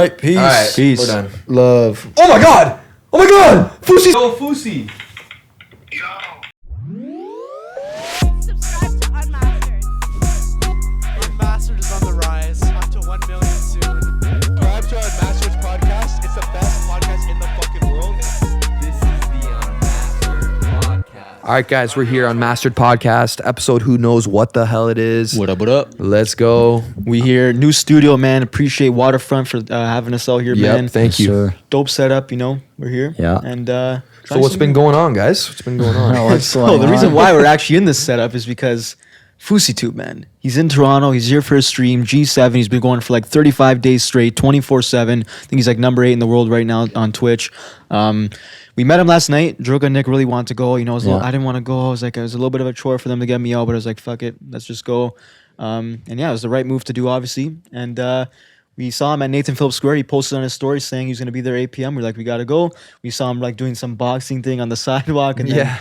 right, peace. All right, peace. we're done. Love. Oh my god! Oh my god! Fousey! Oh, Fousey! Subscribe to Unmastered. Unmastered is on the rise, up to 1 million soon. Subscribe to Unmastered's podcast. It's the best podcast in the fucking world. This is the Unmastered podcast. All right, guys, we're here on Mastered Podcast, episode who knows what the hell it is. What up, what up? Let's go. We here, new studio, man. Appreciate Waterfront for having us out here, man. Thank you. Sir. Dope setup, you know. We're here. Yeah. And So what's been going on, guys? What's been going on? So the reason why we're actually in this setup is because Fouseytube, man. He's in Toronto. He's here for a stream. G7. He's been going for like 35 days straight, 24/7. I think he's like number 8 in the world right now on Twitch. We met him last night. Julien Nick really wanted to go. You know, I didn't want to go. I was like, it was a little bit of a chore for them to get me out, but I was like, fuck it, let's just go. And yeah, it was the right move to do, obviously. And we saw him at Nathan Phillips Square. He posted on his story saying he was going to be there 8 p.m. We're like, we got to go. We saw him like doing some boxing thing on the sidewalk. And then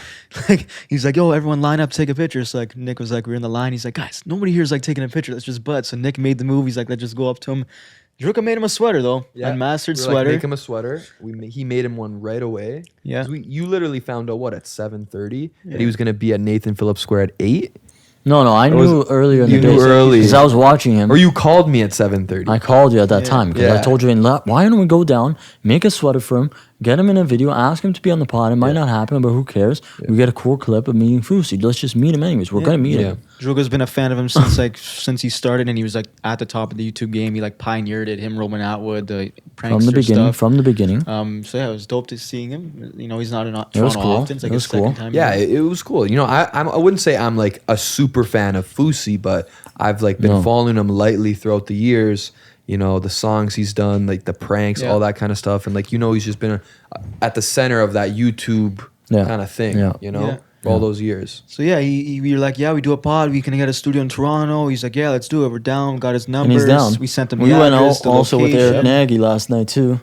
like, he's like, yo, everyone line up, take a picture. So like Nick was like, we're in the line. He's like, guys, nobody here is like taking a picture. Let's just butt. So Nick made the move. He's like, let's just go up to him. Julien made him a sweater though. Unmastered sweater. Like, make him a sweater. He made him one right away. Yeah. You literally found out at 7:30 that he was going to be at Nathan Phillips Square at 8? No, I knew earlier in the day. You knew early. Because I was watching him. Or you called me at 7:30. I called you at that time because Yeah. I told you, why don't we go down, make a sweater for him, get him in a video, ask him to be on the pod. It might not happen, but who cares? We get a cool clip of meeting Fousey. Let's just meet him anyways. We're going to meet him. Julien's been a fan of him since he started, and he was like at the top of the YouTube game. He like pioneered it. Him, Roman Atwood, the prankster stuff. From the beginning. So yeah, it was dope to seeing him. You know, he's not in was Toronto cool. often. It's like It his was cool. second time. Yeah, it was cool. You know, I wouldn't say I'm like a super fan of Fousey, but I've like been following him lightly throughout the years. You know, the songs he's done, like the pranks, all that kind of stuff. And like, you know, he's just been at the center of that YouTube kind of thing, you know, for all those years. So yeah, we were like, yeah, we do a pod. We can get a studio in Toronto. He's like, yeah, let's do it. We're down. Got his numbers. And he's down. We sent him. We the went address, out the also with location. Erik Nagy last night too.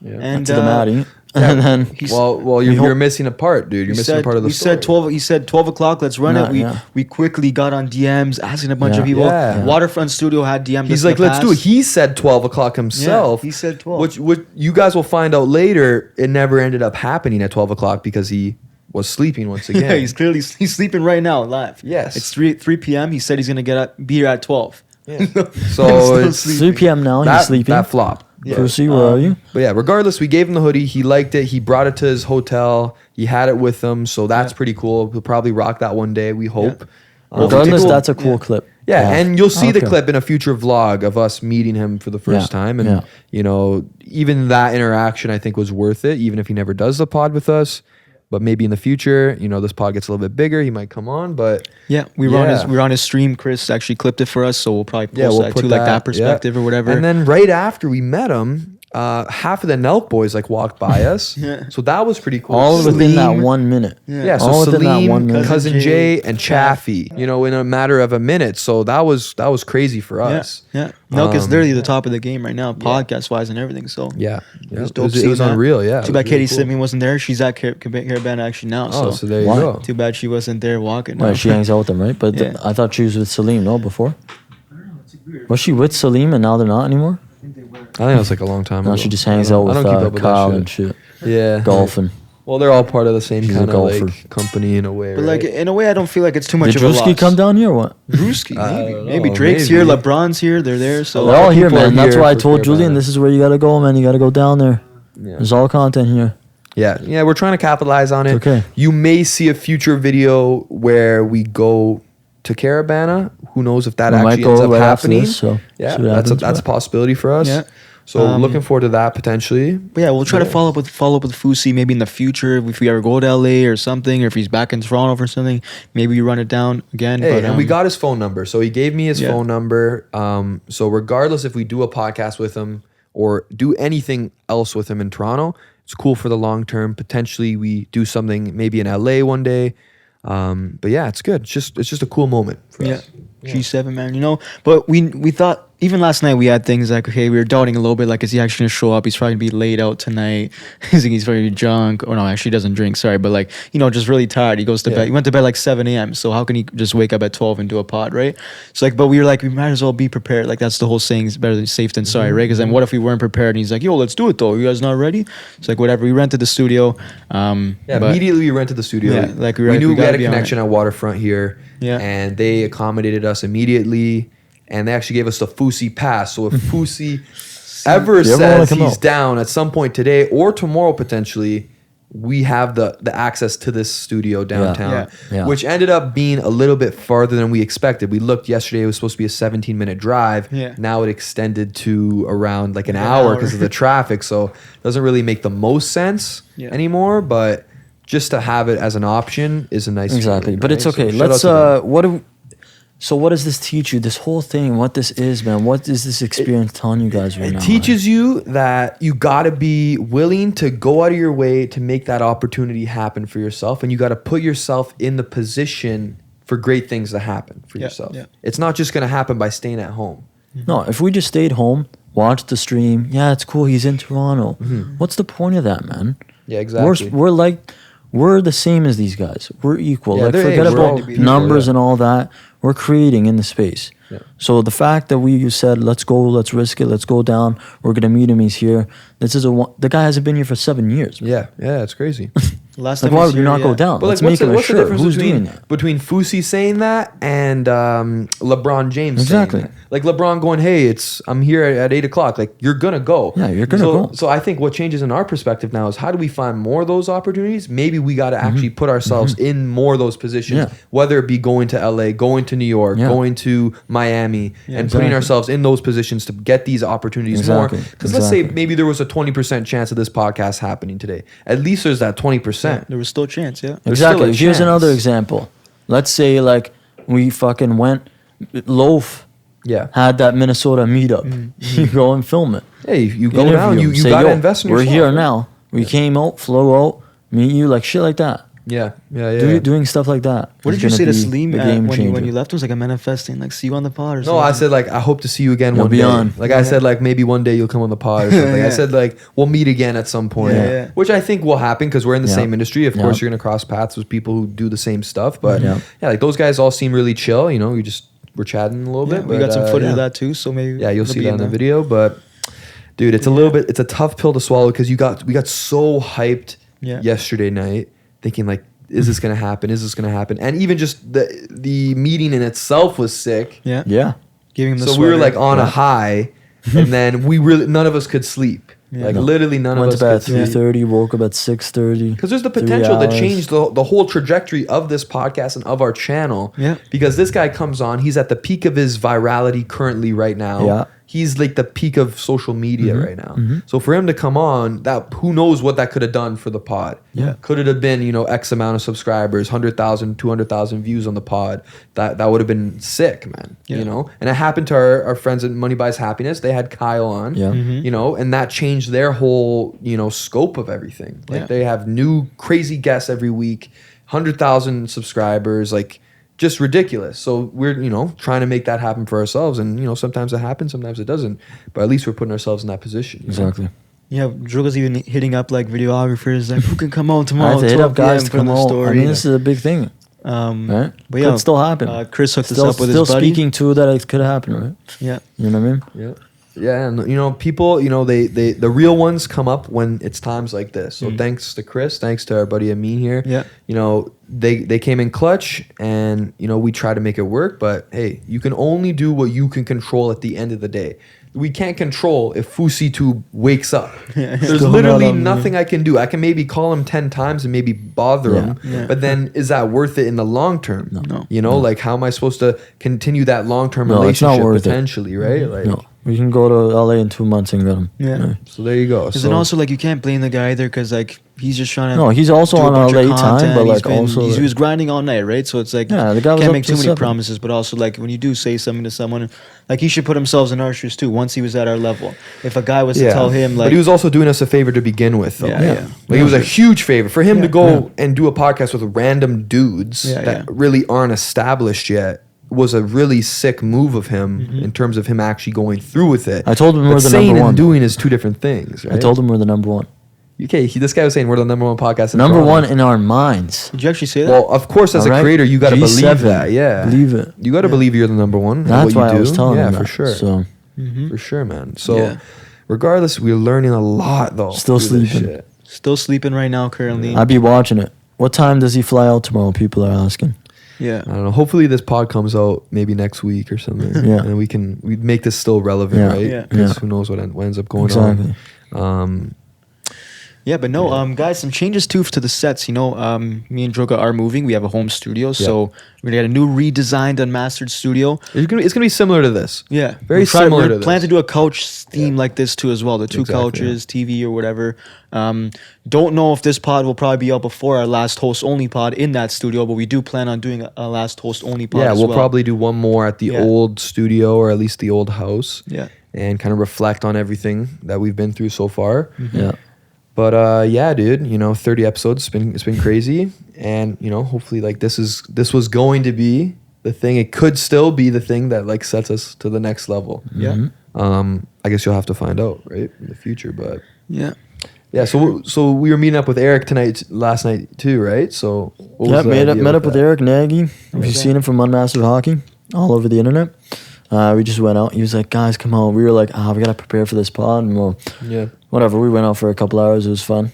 And To the Maddy. And then Well, you're missing a part, dude. You're missing a part of the story. He said 12 o'clock. Let's run it. We quickly got on DMs, asking a bunch of people. Yeah. Waterfront Studio had DMs. He's like, let's do it. He said 12 o'clock himself. Yeah, he said 12. Which you guys will find out later. It never ended up happening at 12 o'clock because he was sleeping once again. Yeah, he's sleeping right now live. Yes. It's 3 p.m. He said he's gonna be here at 12. Yeah. So it's 3 p.m. now. He's sleeping. That flop. Fousey, where are you? But yeah, regardless, we gave him the hoodie. He liked it. He brought it to his hotel. He had it with him. So that's pretty cool. He'll probably rock that one day, we hope. Regardless, that's a cool clip. Yeah, and you'll see the clip in a future vlog of us meeting him for the first time. And, you know, even that interaction, I think, was worth it, even if he never does the pod with us. But maybe in the future, you know, this pod gets a little bit bigger. He might come on, but... Yeah, we were on his stream. Chris actually clipped it for us, so we'll probably post that too, like that perspective or whatever. And then right after we met him, half of the Nelk Boys like walked by us. So that was pretty cool. All within that 1 minute. Yeah, so all within that 1 Salim, minute. Cousin Jay, and Chaffee, you know, in a matter of a minute. So that was crazy for us. Yeah. Nelk is literally the top of the game right now, podcast-wise and everything. So Yeah. it was dope. It was unreal, yeah. Too bad Katie Simeon wasn't there. She's at Carabana actually now. So there you go. Too bad she wasn't there walking. Right, she hangs out with them, right? But I thought she was with Salim, no, before? Was she with Salim and now they're not anymore? I think that was like a long time ago. No, she just hangs out with Kyle and shit. Yeah. Golfing. Well, they're all part of the same She's kind a of golfer. like company in a way, But right? like in a way, I don't feel like it's too much Did of a loss. Drewski come down here or what? Drewski, maybe know, Drake's maybe. here, LeBron's here, they're there. So They're all here, people are man. That's here why I for told Julien, Carabana. this is where you gotta go, man. You gotta go down there. Yeah. There's all content here. Yeah, we're trying to capitalize on it. Okay. You may see a future video where we go to Carabana. Who knows if that We might actually go ends up right after happening? this, so Yeah, see what that's happens, a possibility for us. Yeah. So looking forward to that potentially. But yeah, we'll try to follow up with Fousey maybe in the future if we ever go to LA or something, or if he's back in Toronto for something. Maybe we run it down again. Hey, but, and we got his phone number. So he gave me his phone number. So regardless if we do a podcast with him or do anything else with him in Toronto, it's cool for the long term. Potentially we do something maybe in LA one day. But yeah, it's good. It's just a cool moment for us. G7, man, you know. But we thought even last night we had things like, okay, we were doubting a little bit, like, is he actually gonna show up? He's probably gonna be laid out tonight. He's very drunk. Or no, actually he doesn't drink, sorry, but like, just really tired. He goes to bed. He went to bed like 7 a.m. So how can he just wake up at 12 and do a pod, right? So like, but we were like, we might as well be prepared. Like, that's the whole saying, it's better than safe than sorry, right? Because then what if we weren't prepared? And he's like, yo, let's do it though. You guys not ready? It's like, whatever. We rented the studio. Immediately we rented the studio. Yeah, like we knew we had a be connection at Waterfront here. Yeah. And they accommodated us immediately. And they actually gave us the Fousey pass. So if Fousey ever says he's down at some point today or tomorrow potentially, we have the access to this studio downtown, which ended up being a little bit farther than we expected. We looked yesterday; it was supposed to be a 17-minute drive. Yeah. Now it extended to around like an hour because of the traffic. So it doesn't really make the most sense anymore. But just to have it as an option is a nice exactly. feeling, But right? it's okay. So Let's So what does this teach you? This whole thing, what this is, man. What is this experience telling you guys right now? It teaches you that you got to be willing to go out of your way to make that opportunity happen for yourself. And you got to put yourself in the position for great things to happen for yourself. Yeah. It's not just going to happen by staying at home. No, if we just stayed home, watched the stream, yeah, it's cool. He's in Toronto. What's the point of that, man? Yeah, exactly. We're the same as these guys. We're equal. Yeah, like, forget about numbers and all that. We're creating in the space. Yeah. So the fact that you said, let's go, let's risk it, let's go down. We're gonna meet him. He's here. The guy hasn't been here for 7 years. Yeah, it's crazy. Last like, time why would you not go down? But let's like, make him a shirt. Difference Who's doing that? Between Fousey saying that and LeBron James exactly. saying that. Like LeBron going, hey, I'm here at 8 o'clock. Like, you're gonna go. Yeah, you're gonna go. So I think what changes in our perspective now is how do we find more of those opportunities? Maybe we got to actually put ourselves in more of those positions, whether it be going to LA, going to New York, going to Miami, and putting ourselves in those positions to get these opportunities more. Because let's say maybe there was a 20% chance of this podcast happening today. At least there's that 20%. Yeah, there was still a chance. Yeah, exactly. Here's another example. Let's say like we fucking went Loaf. Yeah, had that Minnesota meetup. You go and film it. Hey, you go down. You got to invest in yourself. We're here now. We came out, flow out, meet you, like shit like that. Yeah. Doing stuff like that. What did you say to Salim when you left? It was like a manifesting, like see you on the pod or something. No, I said like I hope to see you again one day. Like I said like maybe one day you'll come on the pod or something. I said like we'll meet again at some point, which I think will happen because we're in the same industry. Of course, you're gonna cross paths with people who do the same stuff. But like those guys all seem really chill. You know, we're chatting a little bit. We got some footage of that too, so maybe you'll see that in the video. But dude, it's it's a tough pill to swallow because we got so hyped yesterday night, thinking like, is this gonna happen? Is this gonna happen? And even just the meeting in itself was sick. Yeah. Giving him the so sweater. we were like on a high, and then none of us could sleep. Literally none of us went to could bed at 3:30, woke up at 6:30. Because there's the potential to change the whole trajectory of this podcast and of our channel. Yeah. Because this guy comes on, he's at the peak of his virality currently right now. Yeah. He's like the peak of social media right now. So for him to come on, who knows what that could have done for the pod. Yeah. Could it have been, X amount of subscribers, 100,000, 200,000 views on the pod. That would have been sick, man. And it happened to our friends at Money Buys Happiness. They had Kyle on. Yeah. And that changed their whole, scope of everything. Like they have new crazy guests every week, 100,000 subscribers, like just ridiculous. So we're, trying to make that happen for ourselves. And, sometimes it happens, sometimes it doesn't. But at least we're putting ourselves in that position. Exactly. Yeah, Druga's even hitting up like videographers, like who can come on tomorrow? I have to hit up guys to come on. I mean, this is a big thing. Right? But could still happen. Chris hooked us up with his buddy. Still speaking to that it could happen, right? Yeah. You know what I mean? Yeah. Yeah, and people, they the real ones come up when it's times like this. So thanks to Chris, thanks to our buddy Amin here. Yeah. They came in clutch, and we try to make it work. But hey, you can only do what you can control at the end of the day. We can't control if Fouseyathon wakes up. There's literally nothing I can do. I can maybe call him 10 times and maybe bother him. Yeah. But then is that worth it in the long term? No. Like how am I supposed to continue that long-term relationship potentially, right? Like, no. We can go to LA in 2 months and get him. Yeah. So there you go. Because then also like you can't blame the guy either because like he's just trying to. No, he's also on LA time, but like he was grinding all night, right? So it's like the guy was can't make too many promises, but also like when you do say something to someone, like he should put himself in our shoes too. Once he was at our level, if a guy was to tell him like, but he was also doing us a favor to begin with, though. Yeah. Like it was a huge favor for him to go and do a podcast with random dudes that really aren't established yet. was a really sick move of him in terms of him actually going through with it. I told him we're But the saying number and one. doing is two different things, right? I told him we're the number one. Okay, this guy was saying we're the number one podcast in Number Toronto. one in our minds. Did you actually say that? Well, of course, as a Alright? creator, you got to believe G7. that. Yeah. Believe it. You got to believe you're the number one. in That's what why you I was do. telling yeah, him for that. sure. So For sure, man. So, Yeah. regardless, we're learning a lot, though. Still through this sleeping. shit. Still sleeping right now currently. I'd be watching it. What time does he fly out tomorrow? People are asking. Yeah. I don't know. Hopefully, this pod comes out maybe next week or something. Yeah. And we make this still relevant, Yeah. right? Yeah. Because Yeah. who knows what ends up going Exactly. on. Yeah, but no, guys, some changes too to the sets. You know, me and Droga are moving. We have a home studio, so we're gonna get a new redesigned, unmastered studio. It's gonna be similar to this. Yeah, Very similar to plan this. to do a couch theme like this too as well. The two Exactly, couches, TV or whatever. Don't know if this pod will probably be out before our last host only pod in that studio, but we do plan on doing a last host only pod. Yeah, as we'll well. probably do one more at the Yeah. old studio or at least the old house. Yeah. And kind of reflect on everything that we've been through so far. Yeah. But yeah, dude, 30 episodes. It's been crazy, and hopefully, like this was going to be the thing. It could still be the thing that like sets us to the next level. Yeah. I guess you'll have to find out, right, in the future. But Yeah. yeah, so we were meeting up with Erik last night too, right? So what was Yeah, the met idea up with that? Erik Nagy. If you've seen him from Unmastered Hockey, all over the internet. We just went out. He was like, guys, come on. We were like, we got to prepare for this pod. And well, Yeah. whatever. We went out for a couple hours. It was fun.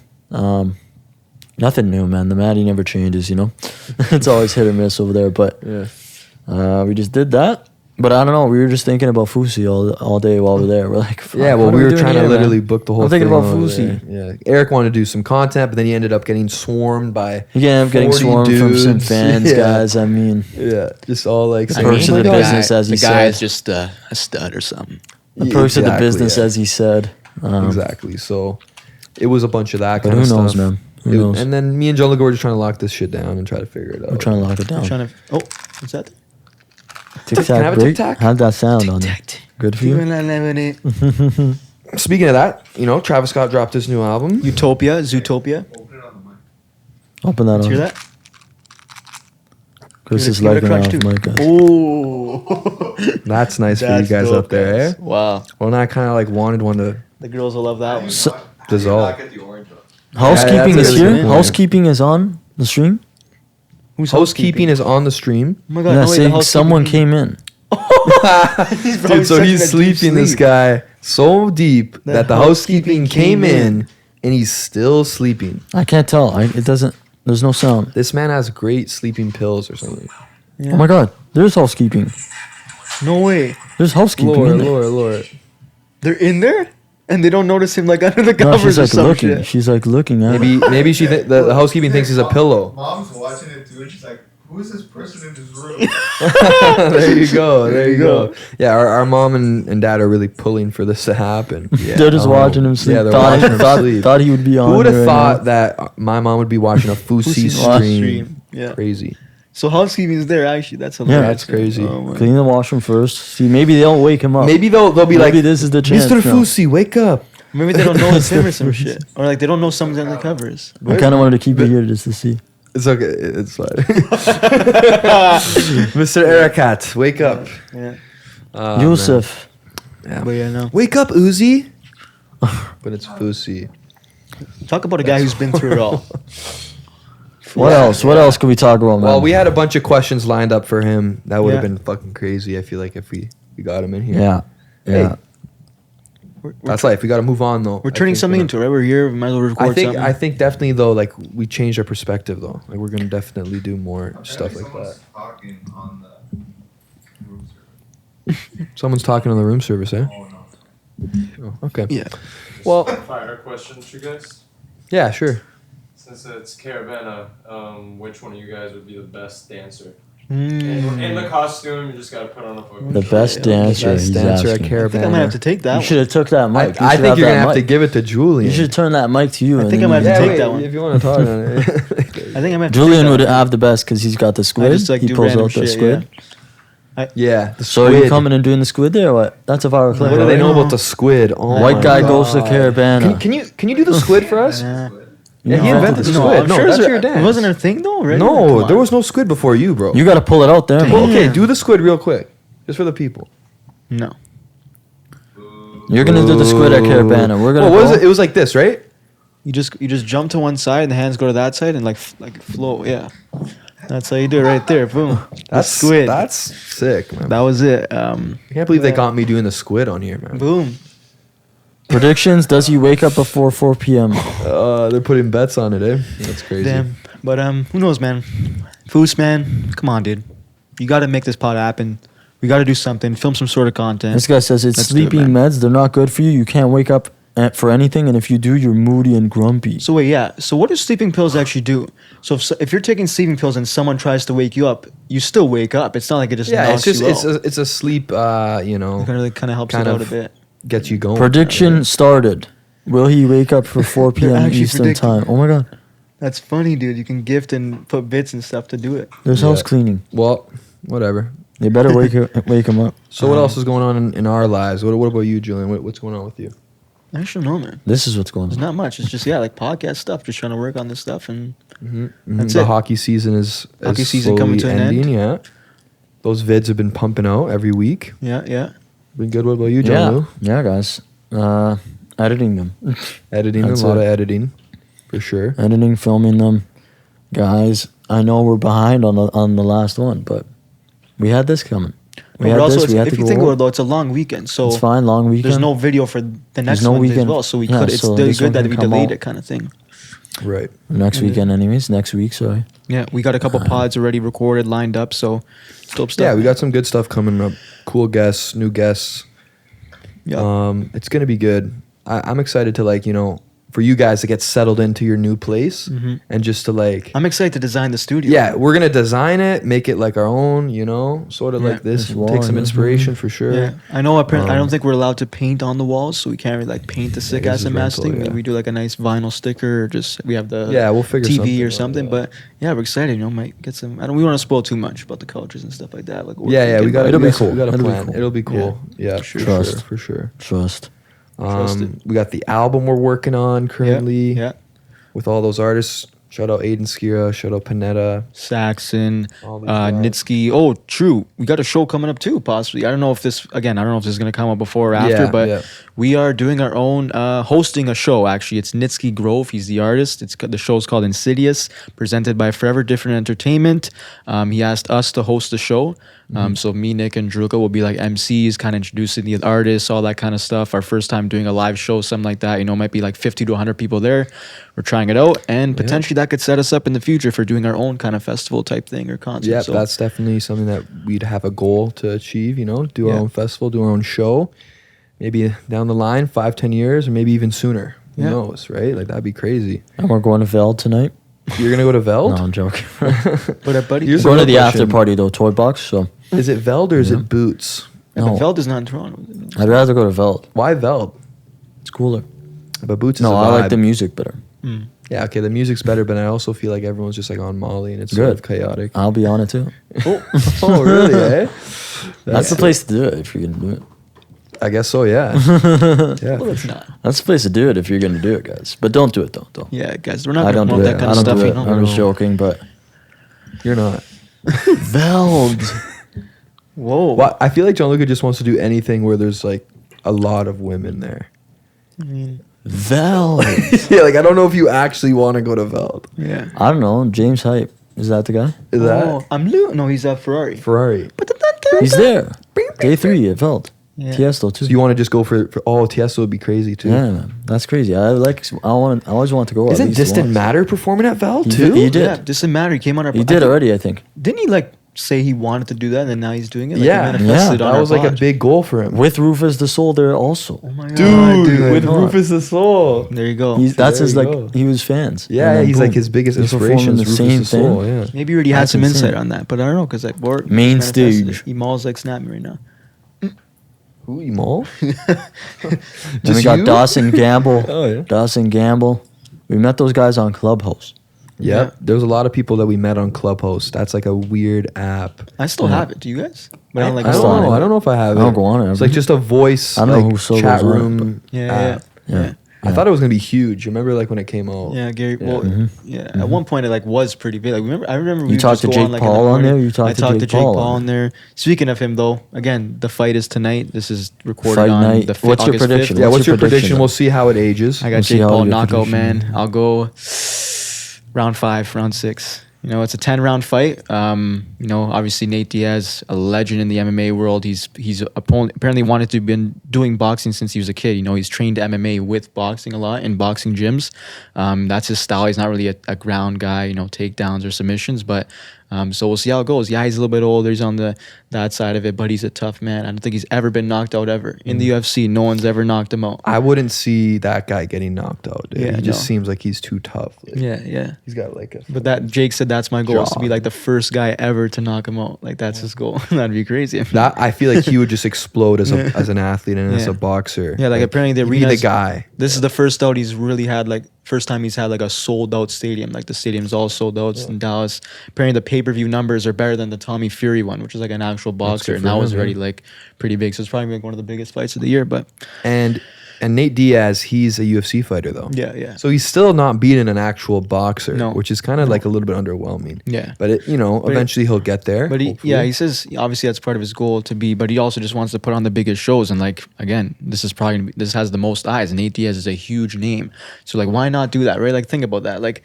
Nothing new, man. The Maddy never changes, It's always hit or miss over there. But Yeah. we just did that. But I don't know. We were just thinking about Fousey all day while we were there. We're like, fuck, Yeah, well, what are we were doing trying to here, literally man? book the whole I'm thinking thing about over Fousey. there. Yeah. Eric wanted to do some content, but then he ended up getting swarmed by He ended up getting 40 swarmed from some dudes. fans, Yeah. guys. I mean, Yeah, just all like The saying, perks "Oh of my the God." business, as he the guy is said. just a stud or something. The perks of the Exactly, business, yeah. as he said. Exactly. So it was a bunch of that But kind of who knows, stuff. man? Who knows? And then me and Gianluca were just trying to lock this shit down and try to figure it out. We're trying to lock it down. I'm trying to. Oh, what's that? Tic Can I have Tac a break. Tic Tac? How'd that sound on there? Good for you? Speaking of that, Travis Scott dropped his new album. Utopia, Zootopia. Open that Let's on. hear that. Chris is Give it a liking crunch off too. mic, guys. Ooh. That's nice for you That's guys dope, up there, guys. eh? Wow. Well, and I kind of like wanted one to The girls will love that one. So- dissolve. Housekeeping that's is a really here. good point. Housekeeping is on the stream. Who's Housekeeping is on the stream. Oh my god! Yeah, no, wait, the saying housekeeping someone team- came in. He's probably Dude, so such he's in a deep sleeping, this sleep. guy, so deep That that the housekeeping came in and he's still sleeping. I can't tell. It doesn't. There's no sound. This man has great sleeping pills or something. Yeah. Oh my god. There's housekeeping. No way. There's housekeeping in there. Lord. They're in there, and they don't notice him like under the No, covers she's or like some looking. shit. She's like looking at Maybe it. maybe the housekeeping thinks he's a pillow. Mom's watching it too, and she's like, "Who is this person in this room?" There you go. There you go. Yeah, our mom and dad are really pulling for this to happen. Yeah. They're just watching him sleep. Yeah, they're thought, watching him thought, sleep. thought he would be on. Who would have right thought now. that my mom would be watching a Fousey Fousey stream? Yeah. Crazy. So housekeeping is there actually. That's Yeah. hilarious. That's crazy. Oh, my. Clean the washroom first. See, maybe they'll wake him up. Maybe they'll be Maybe like, this is the chance. Mr. No. Fousey, wake up. Maybe they don't know it's him or some shit, or like they don't know someone's under the covers. I kind of wanted to keep it here just to see. It's okay. It's fine. Mr. Ericat, wake up. Yeah. Yusuf. But yeah, no. Wake up, Uzi. But it's Fousey. Talk about a guy who's been through it all. What else? What else could we talk about, man? Well, we had a bunch of questions lined up for him. That would have Yeah. been fucking crazy, I feel like, if we got him in here. Yeah. Yeah. Hey, that's life. We got to move on, though. We're turning something into it, right? We're here. We might as well record something. I think definitely, though, like, we changed our perspective, though. Like, we're going to definitely do more stuff like that. Talking on the room service. Someone's talking on the room service, eh? Oh no. Oh, okay. Yeah. Well, Fire questions, you guys. yeah, sure. Since it's Caravana, which one of you guys would be the best dancer? Mm. In the costume, you just gotta put on a fucking The best shirt. dancer. Best He's dancer at asking. I think I Caravana. might have to take that You should have took that mic. I You should think you're going to that have to mic. give it to Julian. You should turn that mic to you. I and think then I might you have to can take talk. that one. If you want to talk on it. I think I might have to Julian take would that one. have the best because he's got the squid. I just like he do pulls random out the shit, squid. Yeah. The So are squid. you coming and doing the squid there? Or what? That's a viral clip. What do they right? know about the squid? Oh White my guy God. goes to Caravana. Can you do the squid for us? Yeah. Yeah, he invented the No, squid. I'm No, sure that's it's- your dance. It wasn't a thing though, right? No, Come there on. was no squid before you, bro. You got to pull it out there. Damn. bro. Okay, do the squid real quick, just for the people. No. You're gonna do the squid at Caravana. We're gonna. What was go. it? It was like this, right? You just jump to one side and the hands go to that side and like float. Yeah, that's how you do it right there. Boom. That's squid. That's sick, man. That was it. I can't believe they got me doing the squid on here, man. Boom. Predictions? Does he wake up before 4 p.m.? They're putting bets on it, eh? That's crazy. Damn. But who knows, man? Foose, man, come on, dude. You got to make this pod happen. We got to do something. Film some sort of content. This guy says it's Let's do it, sleeping man. meds. They're not good for you. You can't wake up for anything, and if you do, you're moody and grumpy. So wait, yeah. So what do sleeping pills actually do? So if you're taking sleeping pills and someone tries to wake you up, you still wake up. It's not like it just Yeah, knocks it's just you out. it's a sleep. You know, It really kind of helps kind it out of a bit. gets you going. Prediction started. Will he wake up for 4 p.m. actually Eastern predicting. time? Oh my God. That's funny, dude. You can gift and put bits and stuff to do it. There's Yeah. house cleaning. Well, whatever. They better wake him up. So what else is going on in our lives? What about you, Julian? What's going on with you? I actually don't know, man. This is what's going There's on. not much. It's just like podcast stuff. Just trying to work on this stuff and That's it. the hockey season is Hockey season coming to an end. ending. Yeah, those vids have been pumping out every week. yeah. Been good. What about you, John Yeah, Lou? yeah, guys. Editing them, Editing, That's a lot it. of editing, for sure. editing, filming them, guys. I know we're behind on the last one, but we had this coming. We But had also, this. We had if to you go. think about it, over. though, it's a long weekend, so It's fine. Long weekend. there's no video for the next no one as weekend. well. So we Yeah, could. It's so still this one good that can we come delayed out. it, kind of thing. Right. Next weekend, anyways. Next week, sorry. Yeah, we got a couple pods already recorded, lined up. So it's dope stuff. Yeah, we man. got some good stuff coming up. Cool guests, new guests. Yeah. It's gonna be good. I'm excited to for you guys to get settled into your new place and just to I'm excited to design the studio. yeah, we're gonna design it, make it like our own, sort of Yeah. like this. This We'll wall take some and this inspiration for sure. Yeah, I know. I don't think we're allowed to paint on the walls, so we can't really paint the sick guess ass it's mask rental, thing. Maybe yeah. we do like a nice vinyl sticker, or just we have the Yeah, we'll figure TV something or out, something. yeah. But yeah, we're excited. Might get some. We want to spoil too much about the cultures and stuff like that. Like what Yeah, we're we thinking, got. but It'll be cool. We got a It'll be plan. cool. It'll be cool. Yeah, for Trust. sure, for sure. Trust. Trust it. We got the album we're working on currently. Yeah. With all those artists. Shout out Aiden Skira. Shout out Panetta. Saxon, All these guys. Nitsky. Oh, true. We got a show coming up too, possibly. I don't know if this is going to come up before or after, Yeah, but yeah. we are doing our own, hosting a show, actually. It's Nitsky Grove. He's the artist. The show's called Insidious, presented by Forever Different Entertainment. He asked us to host the show. So me, Nick, and Julien will be like MCs, kind of introducing the artists, all that kind of stuff. Our first time doing a live show, something like that. Might be like 50 to 100 people there. We're trying it out, and potentially that could set us up in the future for doing our own kind of festival type thing or concert. Yeah, So that's definitely something that we'd have a goal to achieve, do our Yeah. own festival, do our own show. Maybe down the line, 5-10 years, or maybe even sooner. Who Yeah. knows, right? Like, that'd be crazy. And we're going to Veld tonight. You're going to go to Veld? No, I'm joking. But buddy, Here's We're going to another the after question. party though, Toy Box. So Is it Veld or is it Boots? but no, Veld is not in Toronto. I'd rather go to Veld. Why Veld? It's cooler. But Boots is No, a I like vibe. the music better. Yeah, okay, the music's better, but I also feel like everyone's just like on Molly and it's sort Good. of chaotic. I'll be on it too. Oh, really, eh? That's the place to do it if you're gonna do it. I guess so, yeah. Yeah. Well, it's not. That's the place to do it if you're gonna do it, guys. But don't do it though. Don't. Yeah, guys, we're not I going don't to do promote it. that kind I of don't stuff. do it. I was joking, but You're not. Veld. Whoa. Well, I feel like Gianluca just wants to do anything where there's like a lot of women there. I mean, Veld. Yeah, like I don't know if you actually want to go to Veld. yeah. I don't know. James Hype. Is that the guy? Is that Oh, I'm Lou. No, he's at Ferrari. Ferrari? He's there. Day 3 at Veld. Yeah. Tiesto too. So you want to just go for Tiesto would be crazy too. Yeah, man. That's crazy. I always want to go. at Isn't least Distant once. Matter performing at Veld He too? did- he did. Yeah, doesn't matter. He came on our. He I did think- already, I think. Didn't he like say he wanted to do that, and then now he's doing it? Like, Yeah, he manifested on that our was like a pod. big goal for him. With Rufus the Soul there also. Oh my god, Dude, with come on. Rufus the Soul. There you go. That's There his you like. go. He was fans. Yeah, And then he's boom, like his biggest he's performing inspiration. the Rufus same the Soul. thing. Yeah. Maybe you already had That's some insane. insight on that, but I don't know because like Bort Main manifested it. stage. Emal's like snapping right now. Who, Emal? Then we Just got you? Dawson Gamble. Oh, yeah. Dawson Gamble. We met those guys on Clubhouse. Yep. Yeah. There was a lot of people that we met on Clubhouse. That's like a weird app. I still Yeah. have it. Do you guys? But I don't like don't still on know. it. I don't know if I have I it. don't go on it It's ever. like just a voice I don't know like, who still chat goes on it, room Yeah, app. yeah. Yeah. I thought it was gonna be huge. Remember, like when it came out. Yeah, Gary. Well, at one point it like was pretty big. Like I remember You talked to Jake Paul on there. You talked to Jake Paul on there. Speaking of him, though, again, the fight is tonight. This is recorded Fight on night. the What's your August prediction? 5th. Yeah, what's your prediction, prediction? though? We'll see how it ages. I got We'll see Jake how Paul your knockout, prediction- man. I'll go round 5, round 6. You know, it's a 10-round fight. You know, obviously Nate Diaz, a legend in the MMA world. He's apparently wanted to been doing boxing since he was a kid. You know, he's trained MMA with boxing a lot in boxing gyms. That's his style. He's not really a ground guy, you know, takedowns or submissions. But so we'll see how it goes. Yeah, he's a little bit older. He's on that side of it, but he's a tough man. I don't think he's ever been knocked out ever. In the UFC, no one's ever knocked him out. I wouldn't see that guy getting knocked out. Dude. Yeah, he just no. seems like he's too tough. Like, Yeah. he's got like a. But that Jake said that's my goal is to be Jaw. like the first guy ever to knock him out. Like that's his goal. That'd be crazy. That I feel like he would just explode as an athlete and as a boxer. Yeah, like apparently the he'd be arena the is- guy. This is the first out he's really had, like first time he's had like a sold out stadium. Like the stadium's all sold out in Dallas. Apparently the pay-per-view numbers are better than the Tommy Fury one, which is like an actual boxer, good and for that was him, already yeah. like pretty big. So it's probably like one of the biggest fights of the year. But And Nate Diaz, he's a UFC fighter though. yeah. So he's still not beating an actual boxer, No. which is kind of like a little bit underwhelming. Yeah. But eventually he'll get there. But hopefully. he says obviously that's part of his goal to be, but he also just wants to put on the biggest shows. And like again, this is probably gonna be, this has the most eyes. And Nate Diaz is a huge name, so like why not do that, right? Like think about that, like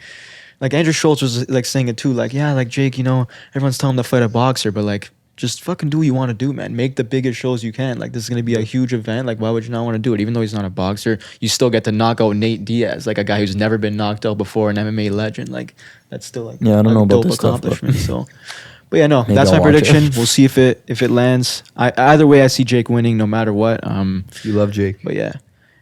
Andrew Schultz was like saying it too, like yeah, like Jake, you know, everyone's telling him to fight a boxer, but like just fucking do what you want to do, man. Make the biggest shows you can. Like this is gonna be a huge event. Like why would you not want to do it? Even though he's not a boxer, you still get to knock out Nate Diaz, like a guy who's never been knocked out before, an MMA legend. Like that's still like Yeah, I don't a know about dope this stuff, but- accomplishment. So. But yeah, no, Maybe that's I'll my watch it. prediction. We'll see if it lands. Either way, I see Jake winning no matter what. You love Jake. But yeah,